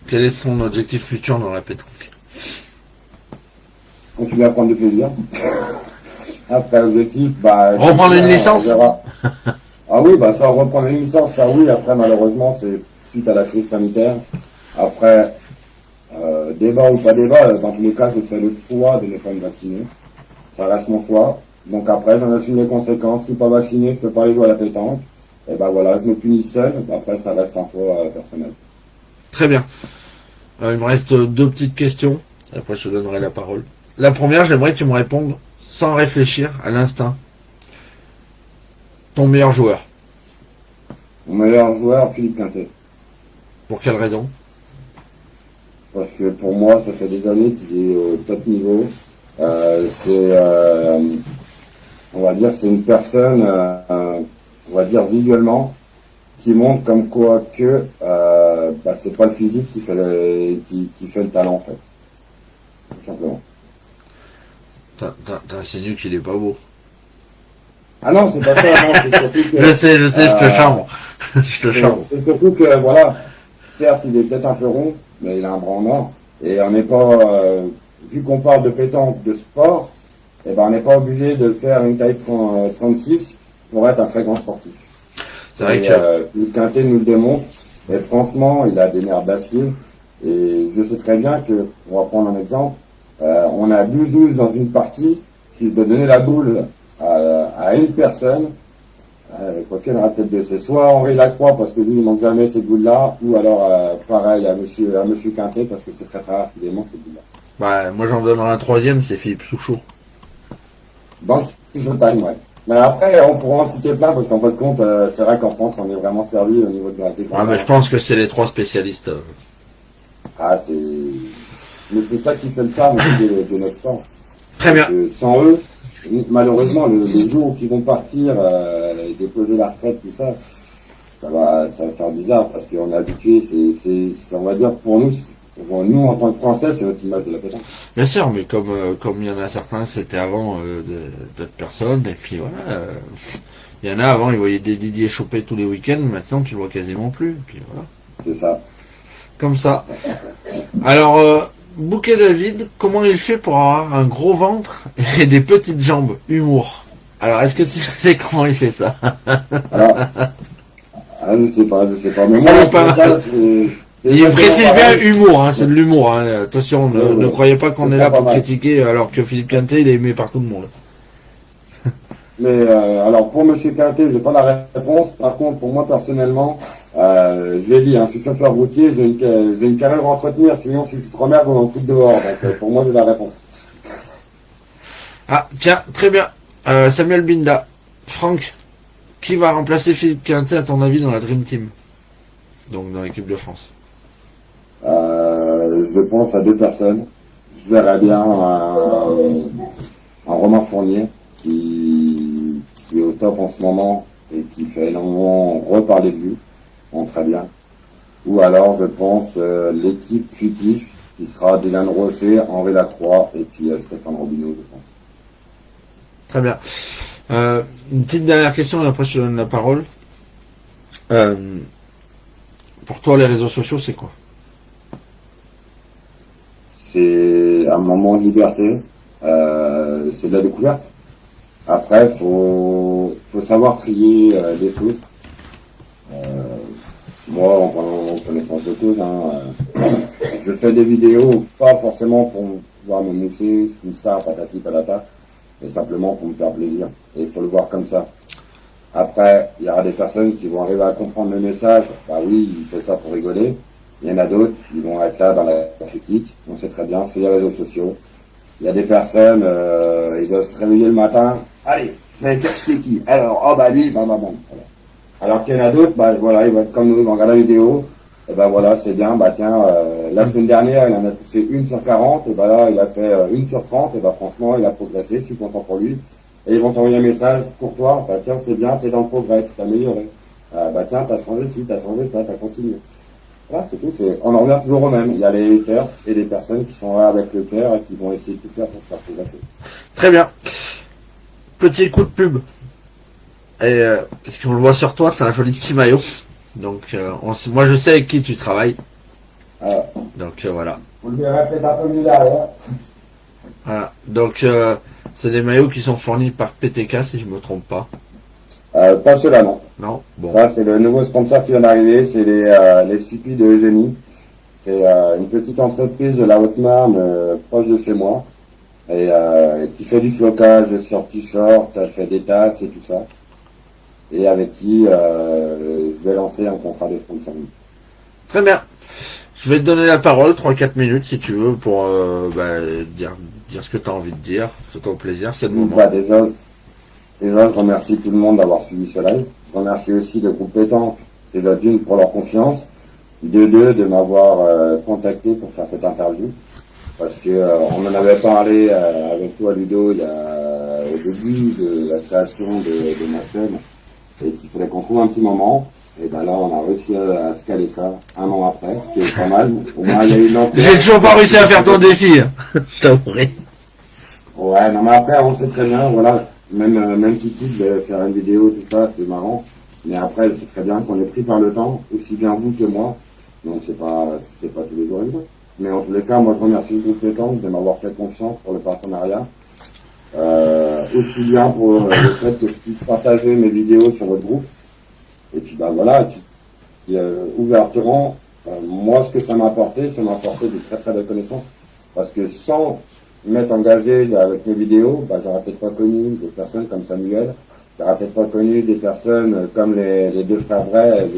[SPEAKER 1] Quel est son objectif futur dans la pétanque?
[SPEAKER 2] Continuer à prendre du plaisir. Après, objectif, bah...
[SPEAKER 1] Reprendre une licence?
[SPEAKER 2] Ah oui, bah ça, reprendre une licence, ça oui. Après, malheureusement, c'est suite à la crise sanitaire. Après, débat ou pas débat, dans tous les cas, je fais le choix de ne pas me vacciner. Ça reste mon choix. Donc après, j'en assume les conséquences. Je suis pas vacciné, je peux pas aller jouer à la pétanque. Et ben voilà, je me punis seul. Après, ça reste un choix personnel.
[SPEAKER 1] Très bien. Il me reste 2 petites questions. Après, je te donnerai la parole. La première, j'aimerais que tu me répondes sans réfléchir, à l'instinct. Ton meilleur joueur.
[SPEAKER 2] Mon meilleur joueur, Philippe Quintet.
[SPEAKER 1] Pour quelle raison?
[SPEAKER 2] Parce que pour moi, ça fait des années qu'il est au top niveau. On va dire, c'est une personne, on va dire visuellement, qui montre comme quoi que c'est pas le physique qui fait le talent en fait. Tout simplement.
[SPEAKER 1] T'insinues qu'il est pas beau.
[SPEAKER 2] Ah non, c'est pas ça, non, c'est surtout que...
[SPEAKER 1] je sais, je te charme. Je te charme.
[SPEAKER 2] C'est surtout que, voilà, certes, il est peut-être un peu rond, mais il a un bras en or. Et on n'est pas, vu qu'on parle de pétanque, de sport, eh ben, on n'est pas obligé de faire une taille 36 pour être un très grand sportif.
[SPEAKER 1] C'est vrai que...
[SPEAKER 2] le Quintet nous le démontre. Et franchement, il a des nerfs d'acier. Et je sais très bien que, on va prendre un exemple, on a 12-12 dans une partie. Si je dois donner la boule à une personne, quoique il y en aura peut-être deux. C'est soit Henri Lacroix, parce que lui, il manque jamais ces boules-là, ou alors, pareil, à monsieur Quintet, parce que c'est très rare qu'il manque ces boules-là.
[SPEAKER 1] Bah, moi, j'en donnerai un 3e, c'est Philippe Souchot.
[SPEAKER 2] Dans le showtime, ouais. Mais après, on pourra en citer plein, parce qu'en fin de compte, c'est vrai qu'en France, on est vraiment servi au niveau de la défense.
[SPEAKER 1] Ah, mais je pense que c'est les 3 spécialistes.
[SPEAKER 2] Ah, mais c'est ça qui fait le charme de notre sport.
[SPEAKER 1] Très bien.
[SPEAKER 2] Sans eux, malheureusement, les jours qui vont partir et déposer la retraite, tout ça, ça va faire bizarre, parce qu'on est habitué, on va dire, pour nous, en tant que Français, c'est notre image de la pétanque.
[SPEAKER 1] Bien sûr, mais comme il y en a certains, c'était avant d'autres personnes, et puis voilà. Il y en a avant, ils voyaient des Didier choper tous les week-ends, maintenant tu le vois quasiment plus, et puis voilà.
[SPEAKER 2] C'est ça.
[SPEAKER 1] Comme ça. Alors, Bouquet David, comment il fait pour avoir un gros ventre et des petites jambes? Humour. Alors, est-ce que tu sais comment il fait ça?
[SPEAKER 2] Alors, je sais pas. Mais moi,
[SPEAKER 1] il précise bien humour, hein, c'est de l'humour. Hein. Attention, ne croyez pas qu'on est là pour critiquer, alors que Philippe Quintet, il est aimé par tout le monde.
[SPEAKER 2] Mais alors, pour Monsieur Quintet, j'ai pas la réponse. Par contre, pour moi, personnellement, je l'ai dit, hein, je suis chauffeur routier, j'ai une carrière à entretenir, sinon si je suis trop merde, on va me foutre dehors. Donc, pour moi, j'ai la réponse.
[SPEAKER 1] Ah, tiens, très bien. Samuel Binda. Franck, qui va remplacer Philippe Quintet, à ton avis, dans la Dream Team? Donc, dans l'équipe de France.
[SPEAKER 2] Je pense à 2 personnes. Je verrais bien un Romain Fournier qui est au top en ce moment et qui fait énormément reparler de lui. Bon, très bien. Ou alors, je pense, l'équipe futif qui sera Dylan Rocher, Henri Lacroix et puis Stéphane Robineau, je pense.
[SPEAKER 1] Très bien. Une petite dernière question et après je te donne la parole. Pour toi, les réseaux sociaux, c'est quoi?
[SPEAKER 2] C'est un moment de liberté, c'est de la découverte. Après, faut savoir trier les choses. Moi, en connaissance de cause, je fais des vidéos, pas forcément pour pouvoir me mousser, une star, patati patata, mais simplement pour me faire plaisir. Et il faut le voir comme ça. Après, il y aura des personnes qui vont arriver à comprendre le message. Bah oui, il fait ça pour rigoler. Il y en a d'autres qui vont être là dans la critique. On sait très bien, c'est les réseaux sociaux. Il y a des personnes, ils doivent se réveiller le matin. Allez, c'est qui? Alors, oh bah lui, bah. Voilà. Alors qu'il y en a d'autres, bah voilà, ils vont être comme nous, ils vont regarder la vidéo. Et ben voilà, c'est bien, bah tiens, la semaine dernière, il en a poussé 1 sur 40, et ben là, il a fait 1 sur 30, et ben franchement, il a progressé, je suis content pour lui. Et ils vont t'envoyer un message pour toi, bah tiens, c'est bien, t'es dans le progrès, tu t'es amélioré. Bah tiens, t'as changé ci, t'as changé ça, t'as continué. Voilà, c'est tout, on en revient toujours au même. Il y a les haters et les personnes qui sont là avec le cœur et qui vont essayer de tout faire pour te faire progresser.
[SPEAKER 1] Très bien. Petit coup de pub. Et parce qu'on le voit sur toi, c'est un joli petit maillot. Donc moi je sais avec qui tu travailles. Donc voilà.
[SPEAKER 2] Vous le verrez peut-être un peu mieux derrière.
[SPEAKER 1] Voilà. Donc c'est des maillots qui sont fournis par PTK si je me trompe pas.
[SPEAKER 2] Pas ceux-là, non.
[SPEAKER 1] Non. Bon.
[SPEAKER 2] Ça, c'est le nouveau sponsor qui vient d'arriver, c'est les Supis de Eugénie. C'est une petite entreprise de la Haute-Marne, proche de chez moi, et qui fait du flocage sur t-shirt, fait des tasses et tout ça. Et avec qui je vais lancer un contrat de sponsoring.
[SPEAKER 1] Très bien. Je vais te donner la parole, 3-4 minutes si tu veux, pour dire ce que tu as envie de dire. Fais-toi plaisir, c'est le moment.
[SPEAKER 2] Bah, déjà, je remercie tout le monde d'avoir suivi ce live. Je remercie aussi le groupe Pétanque, déjà d'une pour leur confiance, de deux de m'avoir contacté pour faire cette interview. Parce que on en avait parlé avec toi Ludo il y a au début de la création de ma chaîne et qu'il fallait qu'on trouve un petit moment. Et ben là on a réussi à se caler ça un an après, ce qui est pas mal. Au moins il y a eu l'enquête.
[SPEAKER 1] J'ai toujours pas réussi à faire ton défi. T'avouerai.
[SPEAKER 2] Ouais, non mais après on sait très bien, voilà, même si tu devais faire une vidéo, tout ça, c'est marrant. Mais après, je sais très bien qu'on est pris par le temps, aussi bien vous que moi. Donc c'est pas tous les jours évident. Mais en tous les cas, moi je remercie le groupe Pétanque de m'avoir fait confiance pour le partenariat. Aussi bien pour le fait que je puisse partager mes vidéos sur votre groupe. Et puis bah voilà, ouvertement, moi ce que ça m'a apporté de très très belles connaissances. Parce que sans m'être engagé avec mes vidéos, bah j'aurais peut-être pas connu des personnes comme Samuel, j'aurais peut-être pas connu des personnes comme les deux frères vrais,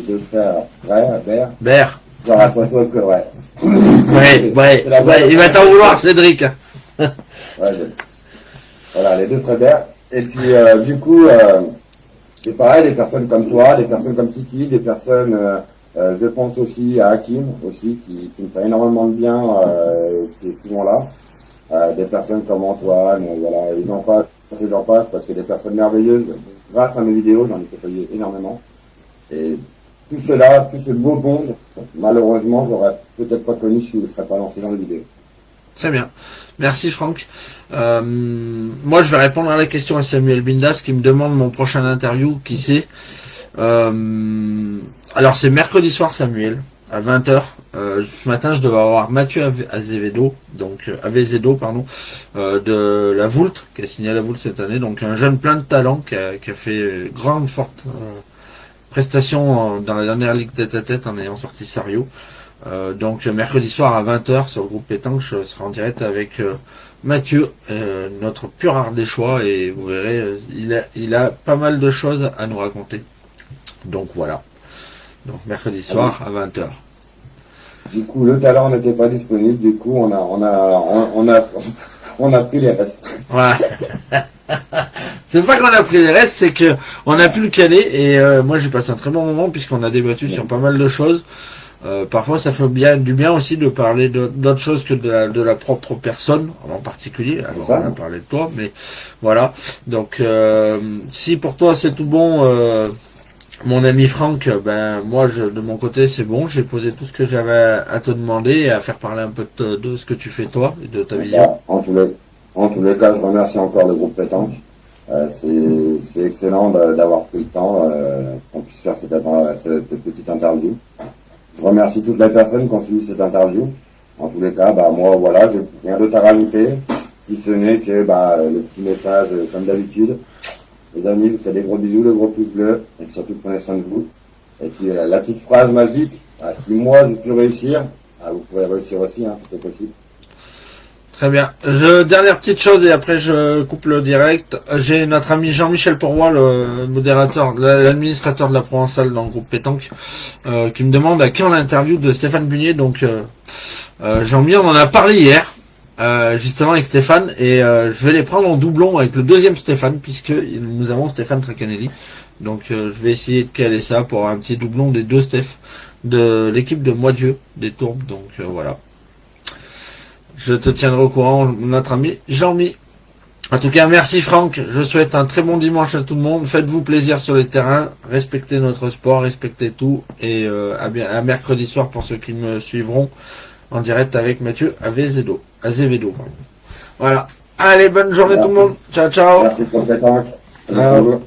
[SPEAKER 2] Bert. J'aurais pas trouvé que ouais.
[SPEAKER 1] Ouais, il va t'en vouloir, Cédric.
[SPEAKER 2] Voilà, les deux frères Bert. Et puis du coup, c'est pareil, des personnes comme toi, des personnes comme Titi, des personnes, je pense aussi à Hakim, aussi, qui me fait énormément de bien, qui est souvent là. Des personnes comme Antoine, voilà, j'en passe, parce que des personnes merveilleuses, grâce à mes vidéos, j'en ai côtoyé énormément. Et tout cela, tout ce beau monde, malheureusement, j'aurais peut-être pas connu si je ne serais pas lancé dans les vidéos.
[SPEAKER 1] Très bien. Merci Franck. Moi je vais répondre à la question à Samuel Bindas qui me demande mon prochain interview, qui c'est. Alors c'est mercredi soir Samuel, à 20h. Ce matin je devais avoir Mathieu Azevedo, de la Voulte, qui a signé à la Voulte cette année, donc un jeune plein de talent qui a fait grande forte prestation dans la dernière ligue tête-à-tête en ayant sorti Sario. Donc mercredi soir à 20h sur le groupe Pétanque, je serai en direct avec Mathieu, notre pur ardéchois, et vous verrez, il a pas mal de choses à nous raconter. Donc voilà. Donc mercredi soir à 20h.
[SPEAKER 2] Du coup, le talent n'était pas disponible, du coup on a pris les restes.
[SPEAKER 1] Ouais. C'est pas qu'on a pris les restes, c'est que on a pu le caler, et moi j'ai passé un très bon moment puisqu'on a débattu sur pas mal de choses. Parfois ça fait du bien aussi de parler d'autres choses que de la propre personne en particulier. Alors on a parlé de toi, mais voilà. Donc si pour toi c'est tout bon, mon ami Franck, ben moi de mon côté c'est bon, j'ai posé tout ce que j'avais à te demander et à faire parler un peu de ce que tu fais toi et de ta vision.
[SPEAKER 2] En tous les cas, je remercie encore le groupe Pétanque. C'est excellent d'avoir pris le temps qu'on puisse faire cette petite interview. Je remercie toutes les personnes qui ont suivi cette interview. En tous les cas, bah moi voilà, j'ai rien d'autre à rajouter, si ce n'est que le petit message comme d'habitude. Les amis, je vous fais des gros bisous, le gros pouce bleu, et surtout prenez soin de vous. Et puis la petite phrase magique, si moi j'ai pu réussir, vous pourrez réussir aussi, tout est possible.
[SPEAKER 1] Très bien. Dernière petite chose et après je coupe le direct. J'ai notre ami Jean-Michel Pourroy, le modérateur, l'administrateur de la Provençale dans le groupe Pétanque, qui me demande à quand l'interview de Stéphane Bunier. Donc Jean-Mi, on en a parlé hier, justement avec Stéphane, et je vais les prendre en doublon avec le deuxième Stéphane, puisque nous avons Stéphane Tracanelli. Donc je vais essayer de caler ça pour un petit doublon des deux Steph de l'équipe de Moitieu des Tourbes. Donc voilà. Je te tiendrai au courant, notre ami Jean-Mi. En tout cas, merci Franck. Je souhaite un très bon dimanche à tout le monde. Faites-vous plaisir sur les terrains. Respectez notre sport, respectez tout. Et à mercredi soir pour ceux qui me suivront en direct avec Mathieu Azevedo. Voilà. Allez, bonne journée tout le monde. Ciao, ciao.
[SPEAKER 2] Merci pour le pétanque.
[SPEAKER 1] Ciao.